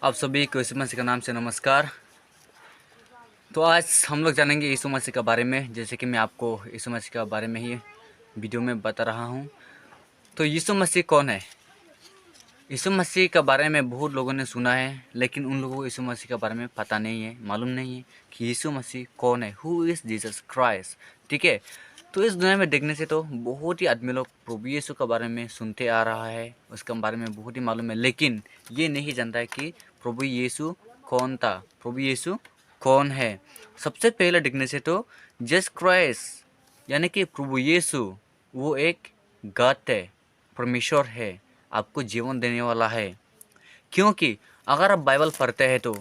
आप सभी को यीशु मसीह के नाम से नमस्कार। तो आज हम लोग जानेंगे यीशु मसीह के बारे में, जैसे कि मैं आपको यीशु मसीह के बारे में ही वीडियो में बता रहा हूँ। तो यीशु मसीह कौन है? यीशु मसीह के बारे में बहुत लोगों ने सुना है, लेकिन उन लोगों को यीशु मसीह के बारे में पता नहीं है, मालूम नहीं है कि यीशु मसीह कौन है। Who is Jesus Christ. ठीक है। तो इस दुनिया में देखने से तो बहुत ही आदमी लोग प्रभु यीशु के बारे में सुनते आ रहा है, उसके बारे में बहुत ही मालूम है, लेकिन ये नहीं जानता है कि प्रभु यीशु कौन था, प्रभु यीशु कौन है। सबसे पहले देखने से तो जीसस क्राइस्ट यानी कि प्रभु यीशु वो एक गॉड है, परमेश्वर है, आपको जीवन देने वाला है। क्योंकि अगर आप बाइबल पढ़ते हैं तो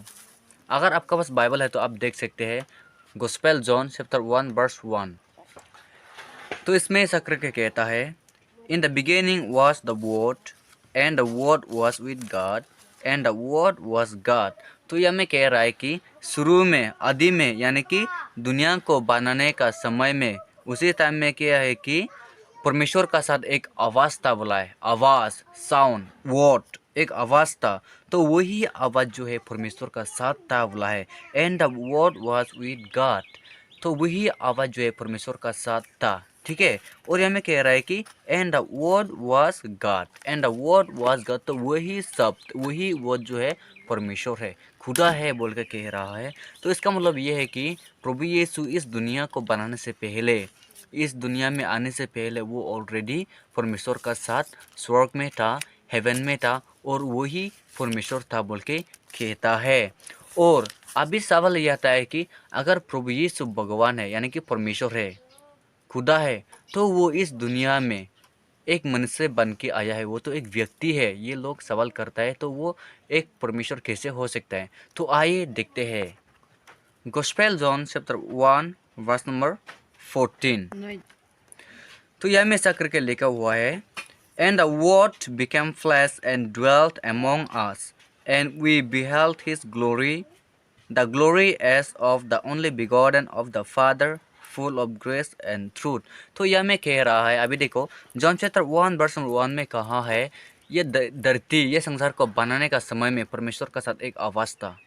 अगर आपका पास बाइबल है तो आप देख सकते हैं गॉस्पेल जॉन चैप्टर 1 वर्स 1। तो इसमें ऐसा करके कहता है, in the beginning was the word and the word was with God and the word was God. तो यह में कह रहा है कि शुरू में, आदि में, यानी कि दुनिया को बनाने का समय में, उसी टाइम में क्या है कि परमेश्वर का साथ एक आवाज़ था, बोला है आवाज़, साउंड, वर्ड, एक आवाज़ था। तो वही आवाज़ जो है परमेश्वर का साथ था, बोला है and the word was with God. तो वही आवाज़ जो है परमेश्वर का साथ था। ठीक है। और यहाँ में कह रहा है कि and the word was God, and the word was God. तो वही शब्द, वही वर्ड जो है परमेश्वर है, खुदा है बोल के कह रहा है। तो इसका मतलब ये है कि प्रभु यीशु इस दुनिया को बनाने से पहले, इस दुनिया में आने से पहले वो ऑलरेडी परमेश्वर का साथ स्वर्ग में था, हेवन में था, और वही परमेश्वर था बोल के कहता है। और अभी सवाल यह आता है कि अगर प्रभु यीशु भगवान है, यानी कि परमेश्वर है, खुदा है, तो वो इस दुनिया में एक मनुष्य बन के आया है, वो तो एक व्यक्ति है, ये लोग सवाल करता है, तो वो एक परमेश्वर कैसे हो सकता है? तो आइए देखते हैं gospel John chapter 1 verse number 14। तो यह में ऐसा करके लिखा हुआ है, and the word became flesh and dwelt among us and we beheld his glory, the glory as of the only begotten of the Father, full of grace and truth। तो यह मैं कह रहा है, अभी देखो जॉन चैप्टर 1 वर्स 1 में कहा है, ये धरती, ये संसार को बनाने का समय में परमेश्वर का साथ एक आवाज़ था,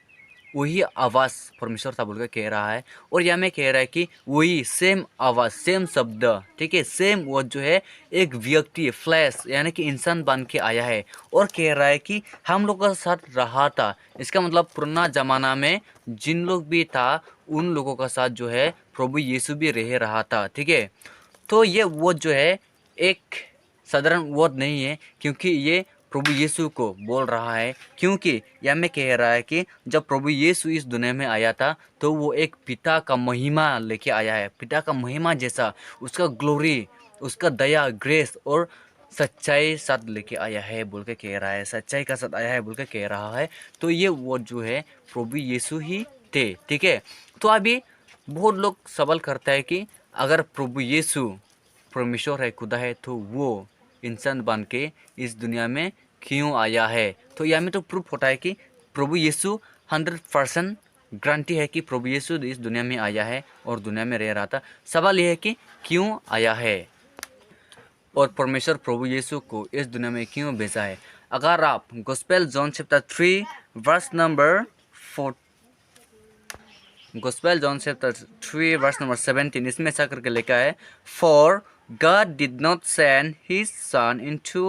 वही आवाज़ परमेश्वर था बोल के कह रहा है। और यह में कह रहा है कि वही सेम आवाज़, सेम शब्द, ठीक है, सेम वो जो है एक व्यक्ति, फ्लैश यानी कि इंसान बन के आया है, और कह रहा है कि हम लोगों के साथ रहा था। इसका मतलब पुराना ज़माना में जिन लोग भी था, उन लोगों का साथ जो है प्रभु यीशु भी रह रहा था। ठीक है। तो ये वो जो है एक साधारण वर्ड नहीं है, क्योंकि ये प्रभु यीशु को बोल रहा है। क्योंकि यह में कह रहा है कि जब प्रभु यीशु इस दुनिया में आया था, तो वो एक पिता का महिमा लेके आया है, पिता का महिमा जैसा, उसका ग्लोरी, उसका दया, ग्रेस और सच्चाई साथ लेके आया है बोल के कह रहा है, सच्चाई का साथ आया है बोल के कह रहा है। तो ये वो जो है प्रभु यीशु ही थे। ठीक है। तो अभी बहुत लोग सवाल करता है कि अगर प्रभु यीशु परमेश्वर है, खुदा है, तो वो इंसान बन के इस दुनिया में क्यों आया है? तो यह में तो प्रूफ होता है कि प्रभु यीशु 100% गारंटी है कि प्रभु यीशु इस दुनिया में आया है और दुनिया में रह रहा था। सवाल यह है कि क्यों आया है और परमेश्वर प्रभु यीशु को इस दुनिया में क्यों भेजा है। अगर आप gospel John chapter 3 verse number 4, gospel John chapter 3 verse number 17, इसमें ऐसा करके लिखा है, for God did not send his son into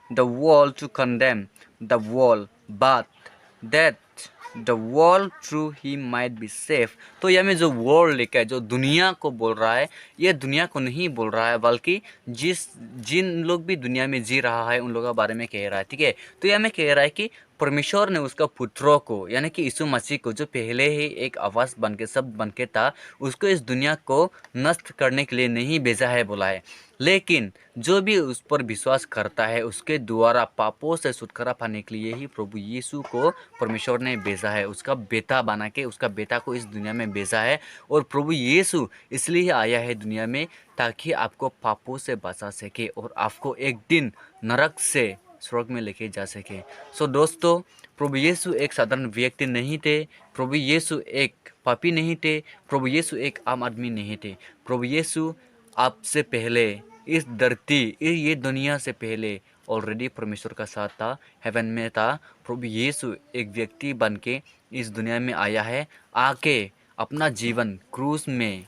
the world to condemn the world, but that the world through him might be saved। तो यह में जो world लिखा है, जो दुनिया को बोल रहा है, ये दुनिया को नहीं बोल रहा है, बल्कि जिन लोग भी दुनिया में जी रहा है उन लोगों के बारे में कह रहा है। ठीक है। तो यह में कह रहा है कि परमेश्वर ने उसका पुत्रों को, यानी कि यीशु मसीह को, जो पहले ही एक आवाज़ बन के, शब्द बन के था, उसको इस दुनिया को नष्ट करने के लिए नहीं भेजा है, बोला है, लेकिन जो भी उस पर विश्वास करता है, उसके द्वारा पापों से छुटकारा पाने के लिए ही प्रभु यीशु को परमेश्वर ने भेजा है, उसका बेटा बना के उसका बेटा को इस दुनिया में भेजा है। और प्रभु यीशु इसलिए आया है दुनिया में, ताकि आपको पापों से बचा सके और आपको एक दिन नरक से स्वर्ग में लेके जा सके। सो दोस्तों, प्रभु यीशु एक साधारण व्यक्ति नहीं थे, प्रभु यीशु एक पापी नहीं थे, प्रभु यीशु एक आम आदमी नहीं थे। प्रभु यीशु आपसे पहले, इस धरती, ये दुनिया से पहले ऑलरेडी परमेश्वर का साथ था, हेवन में था। प्रभु यीशु एक व्यक्ति बन के इस दुनिया में आया है, आके अपना जीवन क्रूस में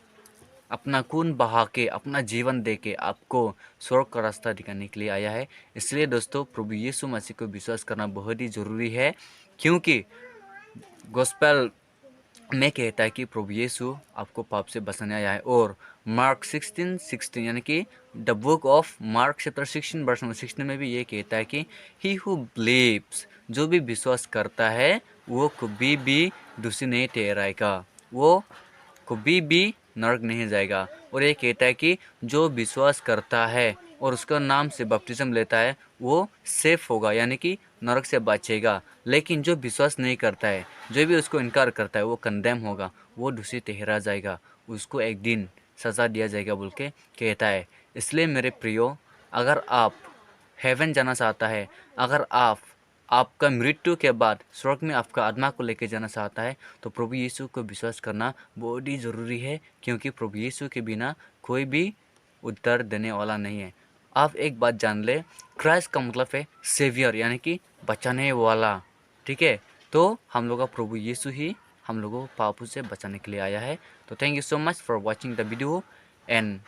अपना खून बहा के अपना जीवन दे के आपको स्वर्ग का रास्ता दिखाने के लिए आया है। इसलिए दोस्तों प्रभु यीशु मसीह को विश्वास करना बहुत ही ज़रूरी है, क्योंकि गॉस्पेल में कहता है कि प्रभु यीशु आपको पाप से बचाने आया है। और मार्क 16:16 यानी कि the book of Mark chapter 16 verse number 16 में भी ये कहता है कि ही हु बिलीव्स, जो भी विश्वास करता है वो कभी भी दोषी नहीं ठहराएगा, वो कभी भी नरक नहीं जाएगा। और ये कहता है कि जो विश्वास करता है और उसका नाम से बपतिस्म लेता है वो सेफ होगा, यानी कि नरक से बचेगा। लेकिन जो विश्वास नहीं करता है, जो भी उसको इनकार करता है, वो कंडेम होगा, वो दोषी ठहरा जाएगा, उसको एक दिन सज़ा दिया जाएगा बोल के कहता है। इसलिए मेरे प्रियो, अगर आप हेवन जाना चाहता है, अगर आपका मृत्यु के बाद स्वर्ग में आपका आत्मा को लेकर जाना चाहता है, तो प्रभु यीशु को विश्वास करना बहुत ही ज़रूरी है, क्योंकि प्रभु यीशु के बिना कोई भी उत्तर देने वाला नहीं है। आप एक बात जान ले, क्राइस्ट का मतलब है सेवियर, यानी कि बचाने वाला, ठीक है। तो हम लोग का प्रभु यीशु ही हम लोगों को पापों से बचाने के लिए आया है। तो thank you so much for watching the video, and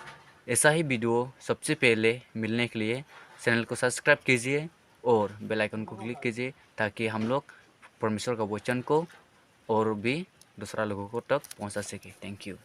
ऐसा ही वीडियो सबसे पहले मिलने के लिए चैनल को सब्सक्राइब कीजिए और बेल आइकन को क्लिक कीजिए, ताकि हम लोग परमेश्वर का वचन को और भी दूसरा लोगों को तक पहुंचा सके। Thank you.